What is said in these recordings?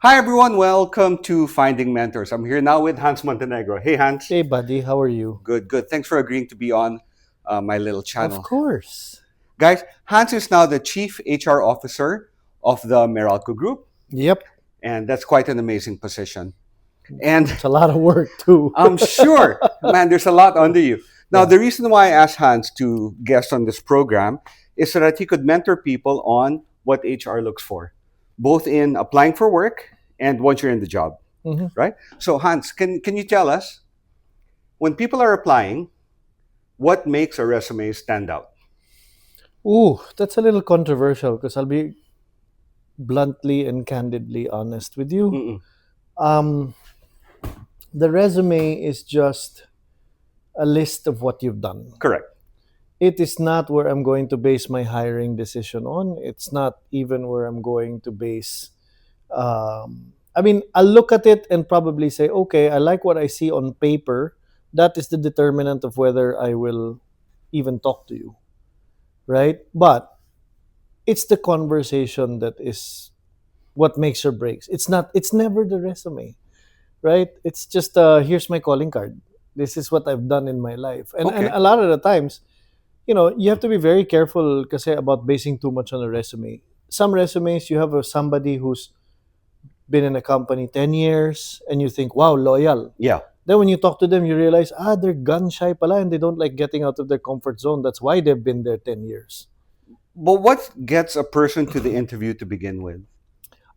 Hi everyone, welcome to Finding Mentors. I'm here now with Hans Montenegro. Hey Hans. Hey, buddy, how are you? Good, good. Thanks for agreeing to be on my little Of channel. course. Guys, Hans is now the Chief HR Officer of the Meralco Group, Yep. and that's quite an amazing position. And It's a lot of work, too. I'm sure, man, there's a lot under you. Now, Yeah. the reason why I asked Hans to guest on this program is so that he could mentor people on what HR looks for, both in applying for work and once you're in the job. hmm Right? So Hans, can you tell us when people are applying, what makes a resume stand out? Ooh, that's a little controversial because I'll be bluntly and candidly honest with you. Mm-mm. Um, the resume is just a list of what you've done. Correct. It is not where I'm going to base my hiring decision on. It's not even where I'm going to base. I'll look at it and probably say, okay, I like what I see on paper. That is the determinant of whether I will even talk to you, right? But it's the conversation that is what makes or breaks. It's never the resume, right? It's just here's my calling card. This is what I've done in my life. And Okay. a lot of the times, you have to be very careful kasi about basing too much on a resume. Some resumes you have somebody who's been in a company 10 years and you think, wow, loyal. Yeah. Then when you talk to them, you realize, they're gun shy pala and they don't like getting out of their comfort zone. That's why they've been there 10 years. But what gets a person to the interview to begin with?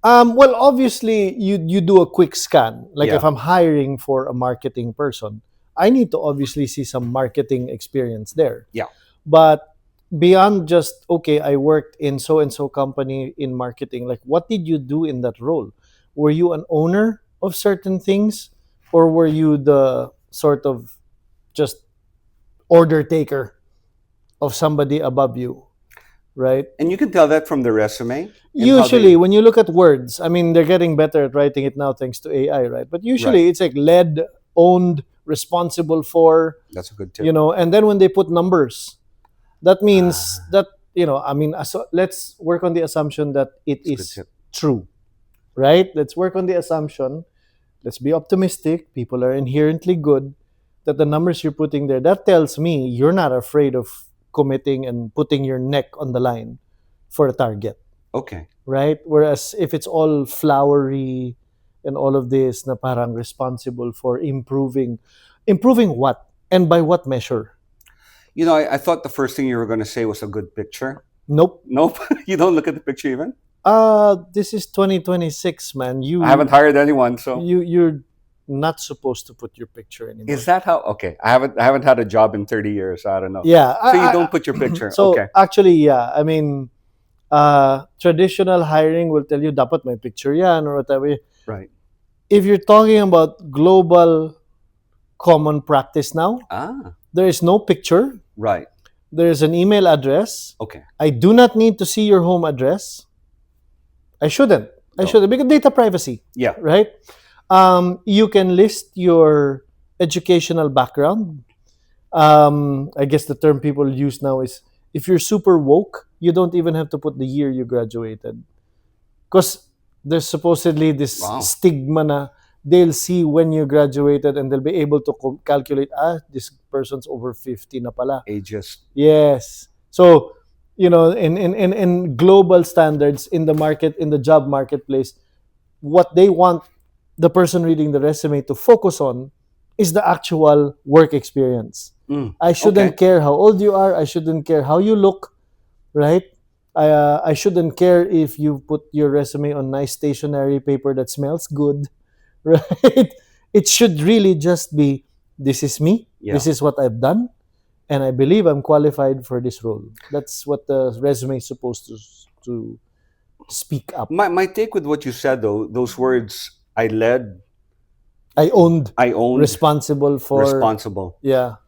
Well, obviously, you do a quick scan. Like if Yeah. I'm hiring for a marketing person, I need to obviously see some marketing experience there. Yeah. But beyond just, okay, I worked in so and so company in marketing, like what did you do in that role? Were you an owner of certain things, or were you the sort of just order taker of somebody above you, right? And you can tell that from the resume and how Usually, they. when you look at words, I mean, they're getting better at writing it now thanks to AI, right? But Right. usually it's like led, owned, responsible for, That's a good tip. and then when they put numbers, that means Ah, that, let's work on the assumption that it that's a good is tip. true, right? Let's work on the assumption. Let's be optimistic. People are inherently good. That the numbers you're putting there, that tells me you're not afraid of committing and putting your neck on the line for a target, Okay. right? Whereas if it's all flowery and all of this na parang responsible for improving what? And by what measure? I thought the first thing you were going to say was a good picture. Nope. Nope. You don't look at the picture even. This is 2026, man. I haven't hired anyone, so You're not supposed to put your picture is anymore. that how? Okay, I haven't had a job in 30 years. So I don't know. Yeah, So you don't put your picture. so Okay. actually, yeah. I mean, traditional hiring will tell you dapat may picture yan or whatever. Right. If you're talking about global common practice now, Ah. there is no picture. Right. There is an email address. Okay. I do not need to see your home address. I shouldn't. I No. shouldn't because data privacy, Yeah. right? You can list your educational background. I guess the term people use now is if you're super woke, you don't even have to put the year you graduated. Because there's supposedly this Wow. stigma na they'll see when you graduated and they'll be able to calculate, this person's over 50 na pala. Ageist. Yes. So, in global standards in the market, in the job marketplace, what they want the person reading the resume to focus on is the actual work experience. Mm. I Okay. shouldn't care how old you are. I shouldn't care how you look, right? I shouldn't care if you put your resume on nice stationery paper that smells good, right? It should really just be this is me, Yeah. this is what I've done, and I believe I'm qualified for this role. That's what the resume is supposed to speak up. My take with what you said though, those words, I led, I owned, I owned, responsible for, responsible. yeah.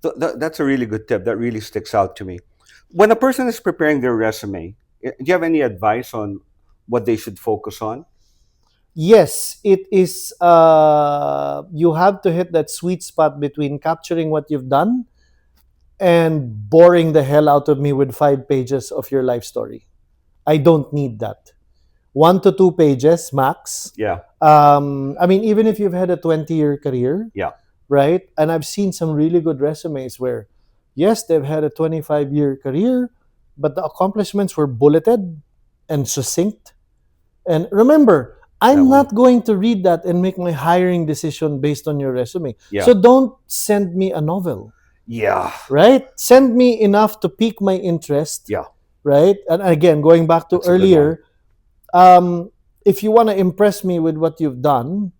That's a really good tip. That really sticks out to me. When a person is preparing their resume, do you have any advice on what they should focus on? Yes, it is. You have to hit that sweet spot between capturing what you've done and boring the hell out of me with 5 pages of your life story. I don't need that. 1 to 2 pages max. Yeah. I mean, even if you've had a 20-year career, Yeah. right? And I've seen some really good resumes where, yes, they've had a 25-year career, but the accomplishments were bulleted and succinct. And remember, That I'm one. not going to read that and make my hiring decision based on your resume. Yeah. So don't send me a novel, Yeah. right? Send me enough to pique my interest, Yeah. right? And again, going back to That's a good one. earlier, if you want to impress me with what you've done,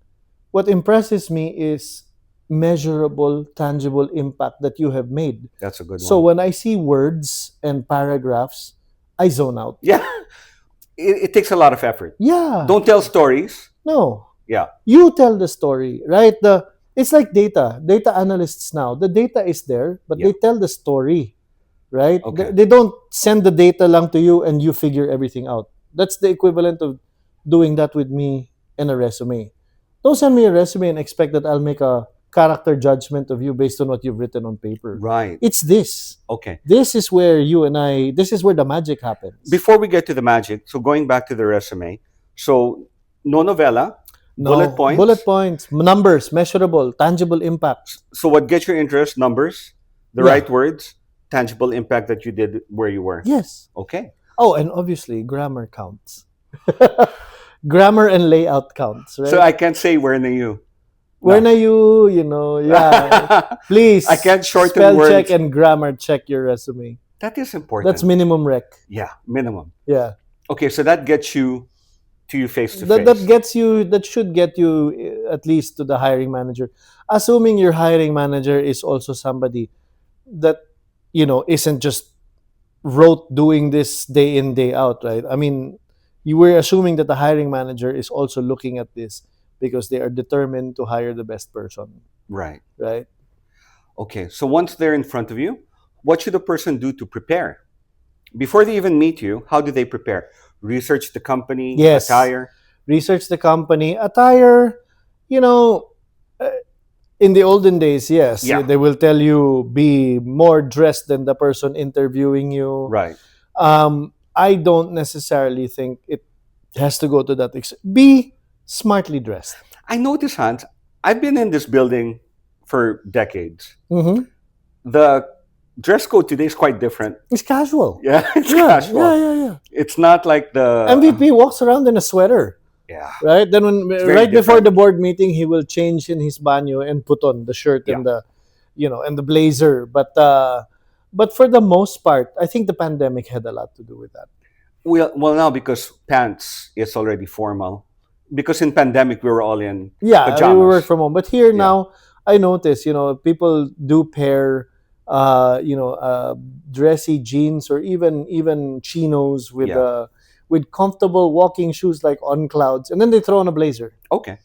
what impresses me is measurable, tangible impact that you have made. That's a good So one. when I see words and paragraphs, I zone out. Yeah. It takes a lot of effort. Yeah. Don't tell stories. No. Yeah. You tell the story, right? It's like data analysts now. The data is there, but Yeah. they tell the story, right? Okay. They don't send the data lang to you and you figure everything out. That's the equivalent of doing that with me in a resume. Don't send me a resume and expect that I'll make a character judgment of you based on what you've written on paper. Right. It's this. Okay. This is where this is where the magic happens. Before we get to the magic, so going back to the resume, so no novella, bullet points. Bullet points, numbers, measurable, tangible impact. So what gets your interest? Numbers, the Yeah. right words, tangible impact that you did where you were. Yes. Okay. Oh, and obviously grammar counts. Grammar and layout counts, right? So I can't say where na you. Where No. na you, yeah. Please, I can't shorten spell words. check and grammar check your resume. That is important. That's minimum rec. Yeah, minimum. Yeah. Okay, so that gets you to you face to That face. that should get you at least to the hiring manager. Assuming your hiring manager is also somebody that isn't just rote doing this day in day out, right? I mean, you were assuming that the hiring manager is also looking at this because they are determined to hire the best person, Right. right? Okay, so once they're in front of you, what should a person do to prepare? Before they even meet you, how do they prepare? Research the company, Yes. attire. Research the company, attire, you know, uh, in the olden days, yes, Yeah. they will tell you be more dressed than the person interviewing you. Right. I don't necessarily think it has to go to that extent. Be smartly dressed. I notice, Hans, I've been in this building for decades. Mm-hmm. The dress code today is quite different. It's casual. Yeah, it's Yeah, casual. yeah. It's not like the MVP walks around in a sweater, Yeah. right? Then when very right before different. the board meeting, he will change in his banyo and put on the shirt Yeah. and the blazer. But for the most part, I think the pandemic had a lot to do with that. Well, now because pants is already formal. Because in pandemic we were all in Yeah, pajamas. we work from home. But here Yeah. now, I notice, people do pair, dressy jeans or even chinos with Yeah. with comfortable walking shoes like On Clouds, and then they throw on a blazer, Okay.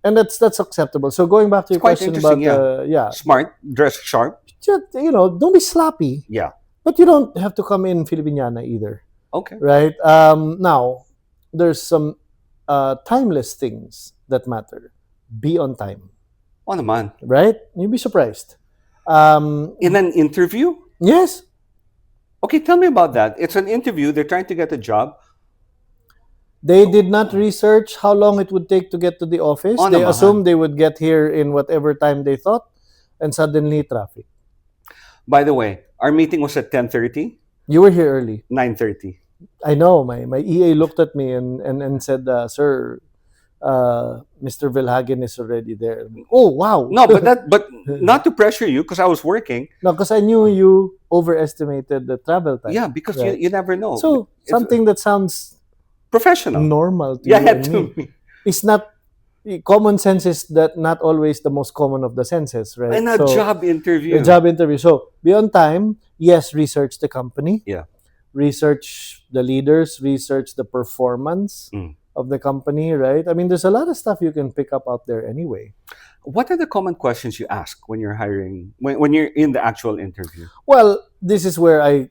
and that's acceptable. So going back to your It's quite question about interesting, Smart, dress sharp. just, don't be sloppy, Yeah. but you don't have to come in Filipiniana either, Okay. right? Now, there's some timeless things that matter. Be on time. On a man. Right? You'd be surprised. In an interview? Yes, Okay, tell me about that. It's an interview. They're trying to get a job. they did not research how long it would take to get to the office. Oh, They namahan. assumed they would get here in whatever time they thought, and suddenly traffic. By the way, our meeting was at 10:30, You were here early. 9:30. I know. My EA looked at me and said, "Sir, Mr. Vilhagen is already there." Oh wow! No, but not to pressure you because I was working. No, because I knew you overestimated the travel time. Yeah, because Right. you never know. So It's something that sounds professional. normal to Yeah, you and to me. me. It's not common sense is that not always the most common of the senses, right? In a So, job interview. a job interview. So be on time. Yes, research the company. Yeah. Research the leaders. Research the performance Mm. of the company, right? I mean, there's a lot of stuff you can pick up out there anyway. What are the common questions you ask when you're hiring, when you're in the actual interview? Well, this is where I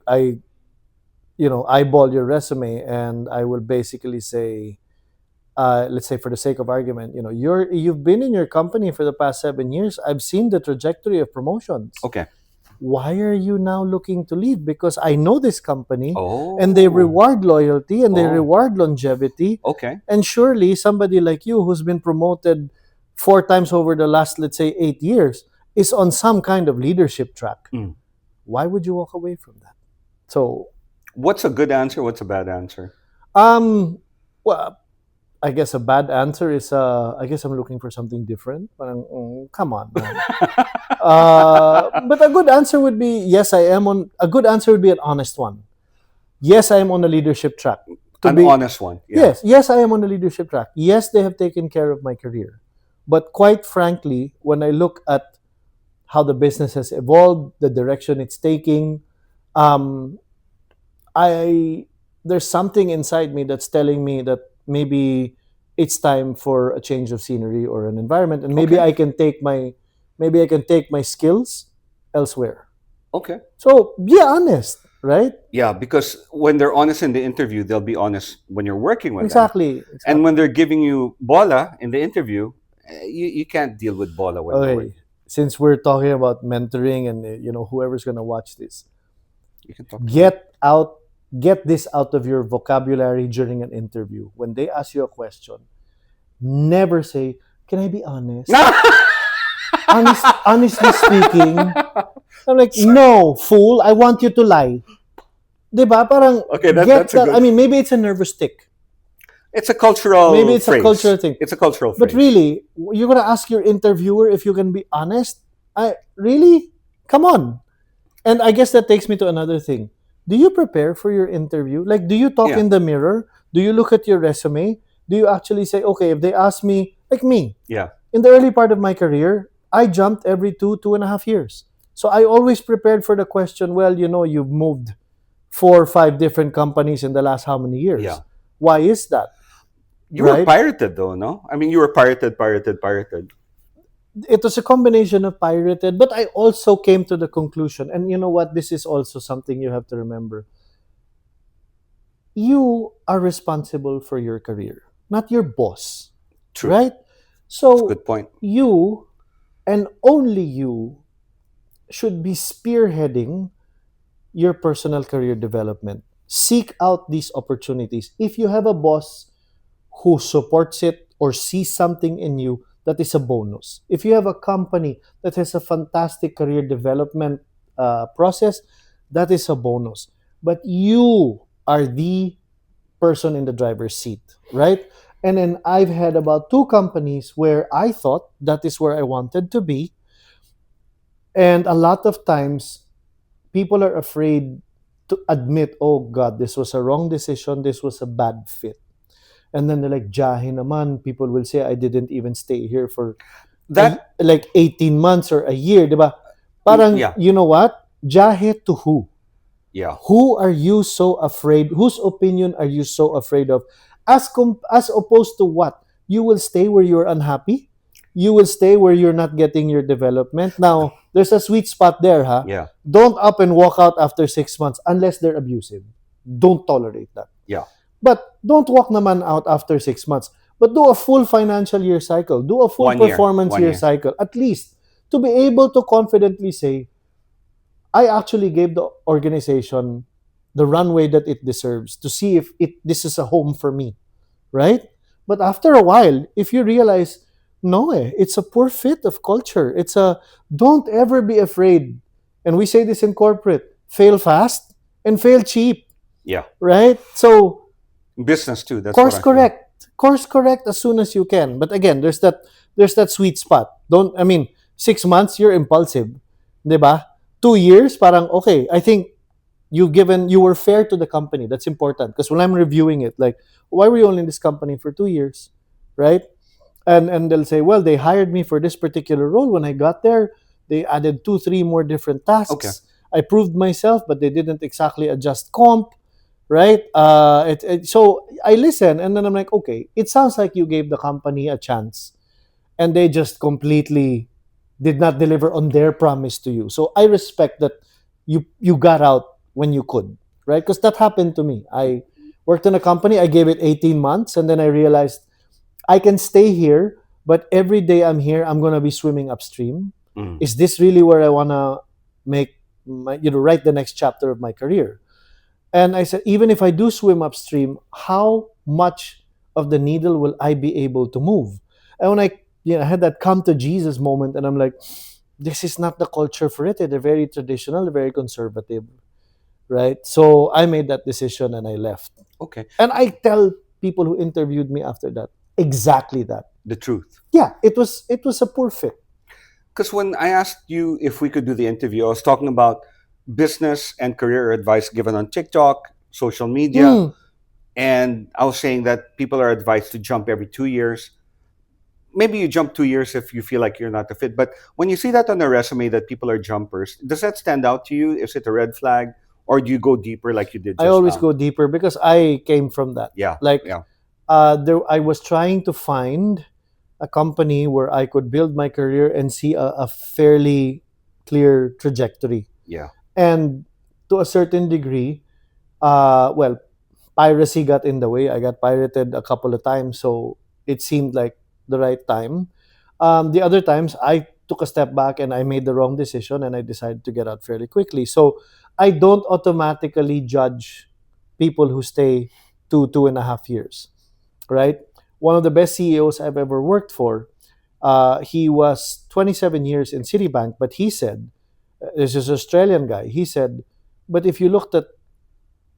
eyeball your resume, and I will basically say, let's say for the sake of argument, you've been in your company for the past 7 years. I've seen the trajectory of promotions. Okay. why are you now looking to leave? Because I know this company, and they Oh, reward loyalty and they oh, reward longevity. okay. And surely somebody like you who's been promoted 4 times over the last, let's say, 8 years, is on some kind of leadership track. Mm. Why would you walk away from that? So, What's a good answer? What's a bad answer? um, well, I guess a bad answer is I guess I'm looking for something different. Parang, come on, man. But a good answer would be yes, I am on. A good answer would be an honest one. Yes, I am on a leadership track. To An be honest one. Yeah. Yes, yes, I am on a leadership track. Yes, they have taken care of my career. But quite frankly, when I look at how the business has evolved, the direction it's taking, um, I there's something inside me that's telling me that maybe it's time for a change of scenery or an environment, and maybe Okay. I can take my skills elsewhere. Okay. So be honest, right? Yeah, because when they're honest in the interview, they'll be honest when you're working with them. Exactly, And when exactly. they're giving you bola in the interview, you can't deal with bola when you're Okay, working. since we're talking about mentoring, and whoever's gonna watch this, You can talk to me. get out, get this out of your vocabulary during an interview. When they ask you a question, never say, "Can I be honest?" Honestly speaking, I'm like, no, fool, I want you to lie. Diba? Parang Okay, get that's a that. I good. mean, maybe it's a nervous tick. It's a Maybe cultural it's a cultural phrase. thing. It's a cultural But phrase. really, you're gonna ask your interviewer if you can be honest? I really? Come on. And I guess that takes me to another thing. Do you prepare for your interview? Like, do you talk Yeah, in the mirror? Do you look at your resume? Do you actually say, okay, if they ask me, like me, yeah. in the early part of my career, I jumped every 2.5 years. So I always prepared for the question, well, you've moved 4 or 5 different companies in the last how many Yeah. years? Why is that? You were Right? pirated though, no? I mean, you were pirated, pirated, pirated. It was a combination of pirated, but I also came to the conclusion, and you know what? This is also something you have to remember. You are responsible for your career, not your boss, True. right? That's a So good point. you and only you should be spearheading your personal career development. Seek out these opportunities. If you have a boss who supports it or sees something in you, that is a bonus. If you have a company that has a fantastic career development process, that is a bonus. But you are the person in the driver's seat, right? And then I've had about 2 companies where I thought that is where I wanted to be. And a lot of times, people are afraid to admit, oh God, this was a wrong decision, this was a bad fit. And then they're like, Jahe naman. People will say, I didn't even stay here for That, like 18 months or a year, di ba? Parang, yeah, you know what? Jahe to who? yeah, Who are you so afraid? Whose opinion are you so afraid of? As opposed to what? You will stay where you're unhappy. You will stay where you're not getting your development. Now, there's a sweet spot there, huh? yeah, Don't up and walk out after 6 months unless they're abusive. Don't tolerate that. yeah. But don't walk naman out after 6 months. But do a full financial year cycle. Do a full 1 year, performance one year year. cycle, at least, to be able to confidently say, I actually gave the organization the runway that it deserves to see if this is a home for me, right? But after a while, if you realize, no, it's a poor fit of culture. Don't ever be afraid. And we say this in corporate: fail fast and fail cheap, Yeah. right? So Business too. That's what course I feel. correct, course correct as soon as you can. But again, there's that sweet spot. Don't I mean 6 months you're impulsive, 'di ba? 2 years parang okay. I think you were fair to the company. That's important because when I'm reviewing it, like, why were you only in this company for 2 years, right? And they'll say, well, they hired me for this particular role. When I got there, they added 2 3 more different Okay. tasks. I proved myself, but they didn't exactly adjust comp, right? So I listen, and then I'm like, okay, it sounds like you gave the company a chance, and they just completely did not deliver on their promise to you. So I respect that you got out when you could, right? Because that happened to me. I worked in a company, I gave it 18 months, and then I realized I can stay here, but every day I'm here, I'm gonna be swimming upstream. Mm. Is this really where I wanna make write the next chapter of my career. And I said, even if I do swim upstream, how much of the needle will I be able to move? And when I had that come to Jesus moment, and I'm like, this is not the culture for it. They're very traditional, they're very conservative, right? So I made that decision and I left. Okay. And I tell people who interviewed me after that exactly that. The truth. Yeah, it was a poor fit. Because when I asked you if we could do the interview, I was talking about business and career advice given on TikTok, social media, Mm, and I was saying that people are advised to jump every 2 years. Maybe you jump 2 years if you feel like you're not a fit. But when you see that on a resume that people are jumpers, does that stand out to you? Is it a red flag, or do you go deeper like you did I just always now? go deeper because I came from that. Yeah, Like, yeah, there I was trying to find a company where I could build my career and see a fairly clear trajectory. yeah. And to a certain degree, well, piracy got in the way. I got pirated a couple of times, so it seemed like the right time. The other times, I took a step back and I made the wrong decision, and I decided to get out fairly quickly. So I don't automatically judge people who stay 2.5 years, right? One of the best CEOs I've ever worked for, he was 27 years in Citibank, but he said, this is an Australian guy, he said, but if you looked at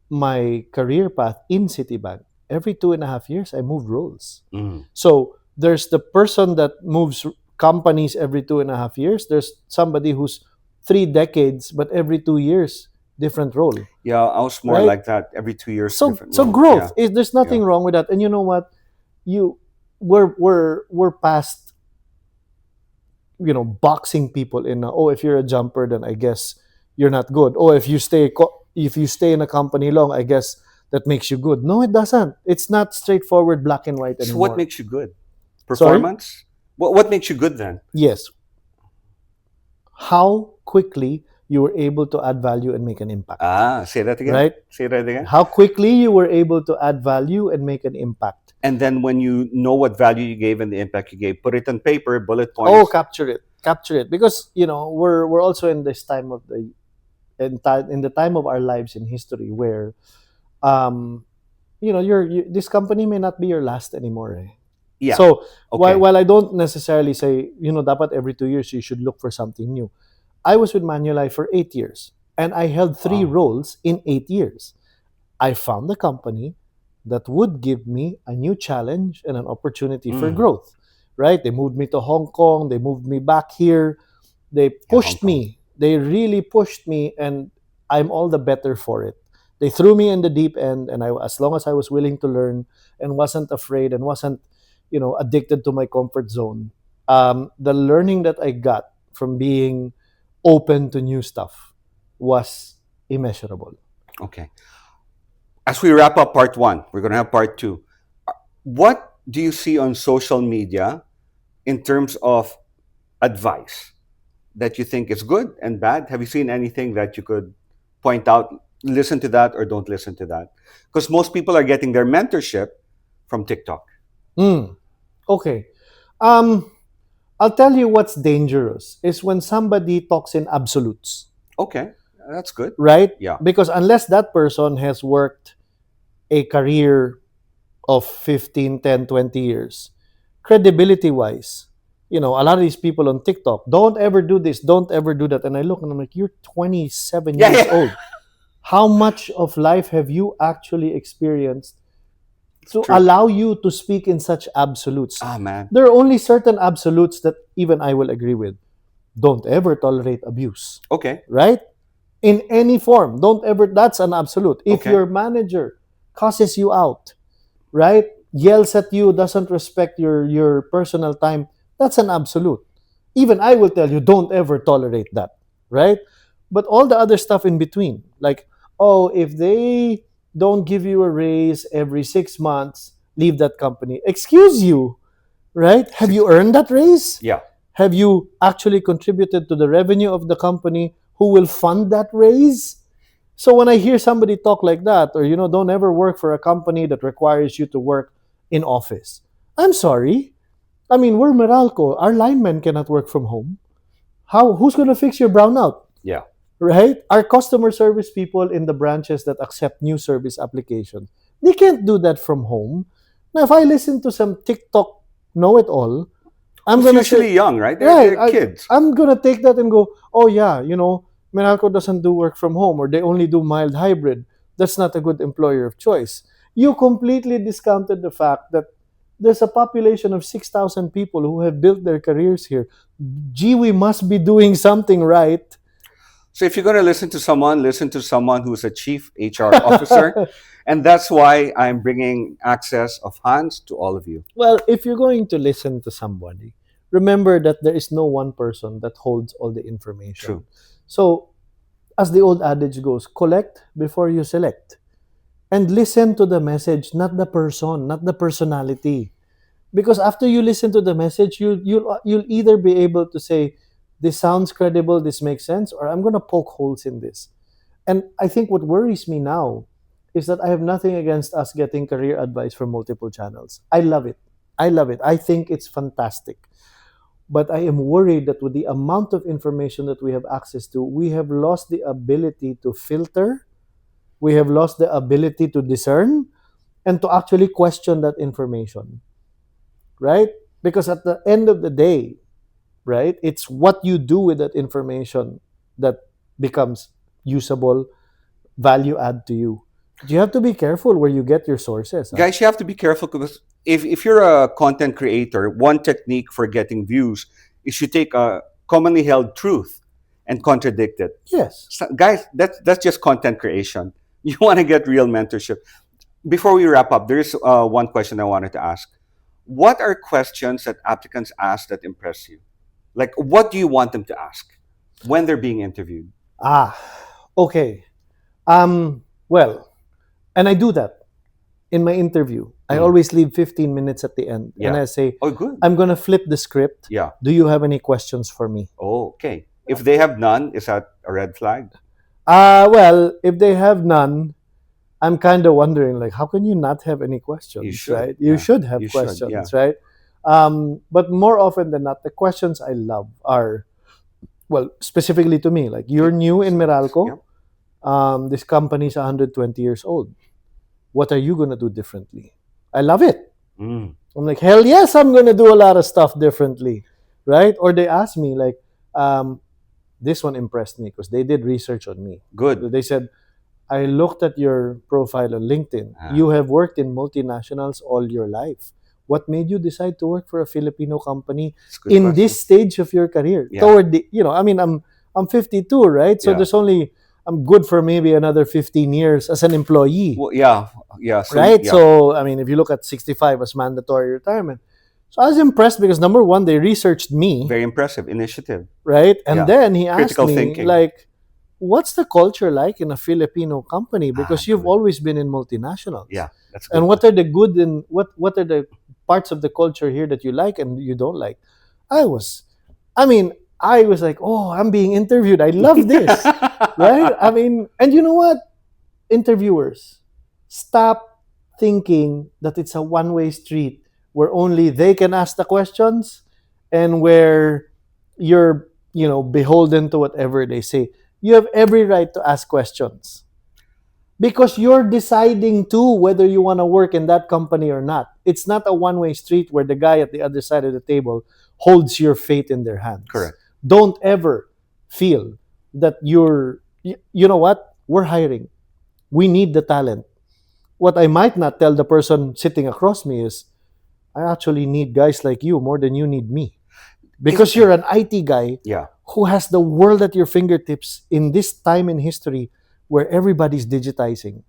my career path in Citibank, every 2.5 years, I moved roles. Mm. So there's the person that moves companies every 2.5 years. There's somebody who's 3 decades, but every 2 years, different role, Yeah, I was more right? like that. Every 2 years, So different so role. Yeah, growth is there's yeah. nothing wrong with that. And you know what? You we're past boxing people in if you're a jumper, then I guess you're not good. Oh, if you stay in a company long, I guess that makes you good. No, it doesn't. It's not straightforward black and white So what anymore. makes you good? Sorry? Performance? What makes you good then? Yes. How quickly you were able to add value and make an impact, Ah, say that again. right? Say that again. How quickly you were able to add value and make an impact. And then when you know what value you gave and the impact you gave, put it on paper, bullet Oh, points. capture it, because we're also in this time of in the time of our lives in history where um this company may not be your last anymore, eh? Yeah. So while Okay. while I don't necessarily say dapat every 2 years you should look for something new, I was with Manulife for 8 years and I held three Wow. roles in 8 years. I found a company that would give me a new challenge and an opportunity for Mm. growth. Right? They moved me to Hong Kong. They moved me back here. They Yeah, Hong pushed Kong. me. They really pushed me, and I'm all the better for it. They threw me in the deep end, and as long as I was willing to learn and wasn't afraid and wasn't, addicted to my comfort zone, the learning that I got from being open to new stuff was immeasurable. Okay. As we wrap up part one, we're going to have part two. What do you see on social media in terms of advice that you think is good and bad? Have you seen anything that you could point out? Listen to that or don't listen to that? Because most people are getting their mentorship from TikTok. Mm, okay. Um, I'll tell you what's dangerous is when somebody talks in absolutes, Okay, that's good. right? Yeah. Because unless that person has worked a career of 15, 10, 20 years, credibility wise, a lot of these people on TikTok, don't ever do this, don't ever do that. And I look and I'm like, you're 27 Yeah, years yeah. old. How much of life have you actually experienced It's to true. allow you to speak in such absolutes? Ah, man. There are only certain absolutes that even I will agree with. Don't ever tolerate abuse, Okay, right? In any form. Don't ever, that's an absolute. If okay. your manager cusses you out, right? Yells at you, doesn't respect your personal time, that's an absolute. Even I will tell you, don't ever tolerate that, right? But all the other stuff in between, like, oh, if they don't give you a raise every 6 months, leave that company. Excuse you, right? Have Six. you earned that raise? Yeah. Have you actually contributed to the revenue of the company who will fund that raise? So when I hear somebody talk like that, or don't ever work for a company that requires you to work in office. I'm sorry. I mean, we're Meralco. Our linemen cannot work from home. Who's going to fix your brownout? Yeah. right? Our customer service people in the branches that accept new service applications, they can't do that from home. Now, if I listen to some TikTok know-it-all, I'm Who's gonna say, usually young, right? right, They're kids. I'm gonna take that and go, oh yeah, Meralco doesn't do work from home, or they only do mild hybrid. That's not a good employer of choice. You completely discounted the fact that there's a population of 6,000 people who have built their careers here. Gee, we must be doing something right. So if you're going to listen to someone who's a chief HR officer, and that's why I'm bringing access of Hans to all of you. Well, if you're going to listen to somebody, remember that there is no one person that holds all the information. True. So, as the old adage goes, collect before you select. And listen to the message, not the person, not the personality. Because after you listen to the message, you'll either be able to say, this sounds credible, this makes sense, or I'm gonna poke holes in this. And I think what worries me now is that I have nothing against us getting career advice from multiple channels. I love it. I love it. I think it's fantastic. But I am worried that with the amount of information that we have access to, we have lost the ability to filter, we have lost the ability to discern, and to actually question that information, right? Because at the end of the day, right, it's what you do with that information that becomes usable, value add to you. You have to be careful where you get your sources. Huh? Guys, you have to be careful because if you're a content creator, one technique for getting views is you take a commonly held truth and contradict it. Yes. So, guys, that's just content creation. You want to get real mentorship. Before we wrap up, there is one question I wanted to ask. What are questions that applicants ask that impress you? Like, what do you want them to ask when they're being interviewed? Ah, okay. Well, and I do that in my interview. I always leave 15 minutes at the end. Yeah. And I say, Oh, good. I'm going to flip the script. Yeah. Do you have any questions for me? Oh, okay. If they have none, is that a red flag? Well, if they have none, I'm kind of wondering, like, how can you not have any questions, You should, right? You yeah. should have You should, questions, yeah. right? But more often than not, the questions I love are, well, specifically to me, like, you're new in Meralco. This company is 120 years old. What are you going to do differently? I love it. Mm. I'm like, hell yes, I'm going to do a lot of stuff differently, right? Or they ask me, like, this one impressed me because they did research on me. Good. They said, I looked at your profile on LinkedIn. You have worked in multinationals all your life. What made you decide to work for a Filipino company in question. this stage of your career? Yeah. Toward the, I mean, I'm 52, right? So Yeah. there's only, I'm good for maybe another 15 years as an employee. Well, yeah. So, right? yeah. So, I mean, if you look at 65 as mandatory retirement. So I was impressed because number one, they researched me. Very impressive initiative. Right? And Yeah. then he asked Critical me, thinking. like, what's the culture like in a Filipino company? Because you've good. always been in multinationals. Yeah, that's good. And what are the good and what are the parts of the culture here that you like and you don't like? I was like, oh, I'm being interviewed. I love this. Right? I mean, and you know what? Interviewers, stop thinking that it's a one-way street where only they can ask the questions and where you're, beholden to whatever they say. You have every right to ask questions because you're deciding too whether you want to work in that company or not. It's not a one-way street where the guy at the other side of the table holds your fate in their hands. Correct. Don't ever feel that you know what? We're hiring. We need the talent. What I might not tell the person sitting across me is, I actually need guys like you more than you need me. Because you're an IT guy who has the world at your fingertips in this time in history where everybody's digitizing.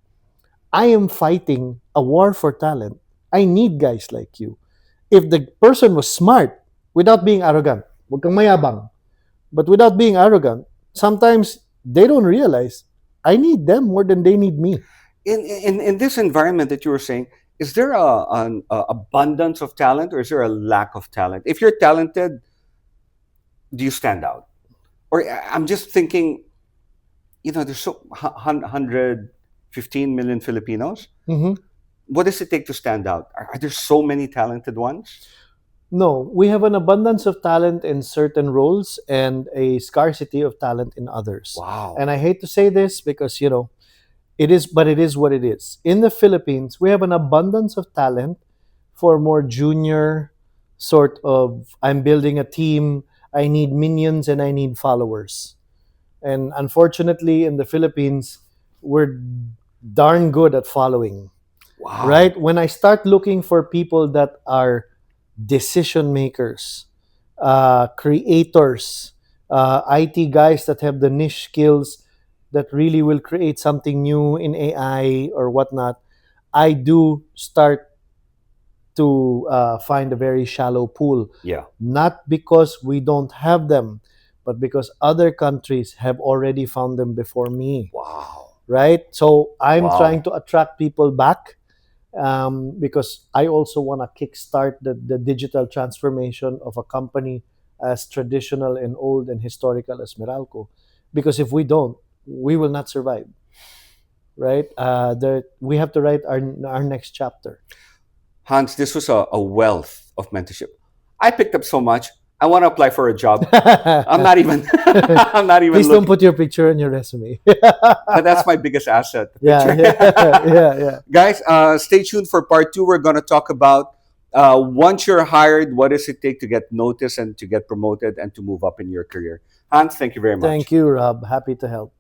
I am fighting a war for talent. I need guys like you. If the person was smart, without being arrogant, wag kang mayabang, but without being arrogant, sometimes they don't realize I need them more than they need me. In this environment that you were saying, is there an abundance of talent or is there a lack of talent? If you're talented, do you stand out? Or I'm just thinking, there's so 115 million Filipinos. Mm-hmm. What does it take to stand out? Are there so many talented ones? No, we have an abundance of talent in certain roles and a scarcity of talent in others. Wow. And I hate to say this because, it is what it is. In the Philippines, we have an abundance of talent for more junior sort of, I'm building a team, I need minions and I need followers. And unfortunately, in the Philippines, we're darn good at following, Wow. right? When I start looking for people that are decision makers, creators, IT guys that have the niche skills that really will create something new in AI or whatnot, I do start to find a very shallow pool. Yeah. Not because we don't have them, but because other countries have already found them before me, Wow. right? So I'm trying Wow. to attract people back, because I also want to kickstart the digital transformation of a company as traditional and old and historical as Meralco. Because if we don't, we will not survive, right? We have to write our next chapter. Hans, this was a wealth of mentorship. I picked up so much. I want to apply for a job. I'm not even I'm not even Please don't looking. put your picture on your resume. But that's my biggest asset, the Yeah, picture. yeah, yeah, yeah. Guys, stay tuned for part two. We're going to talk about once you're hired, what does it take to get noticed and to get promoted and to move up in your career. Hans, thank you very Thank much. you, Rob. Happy to help.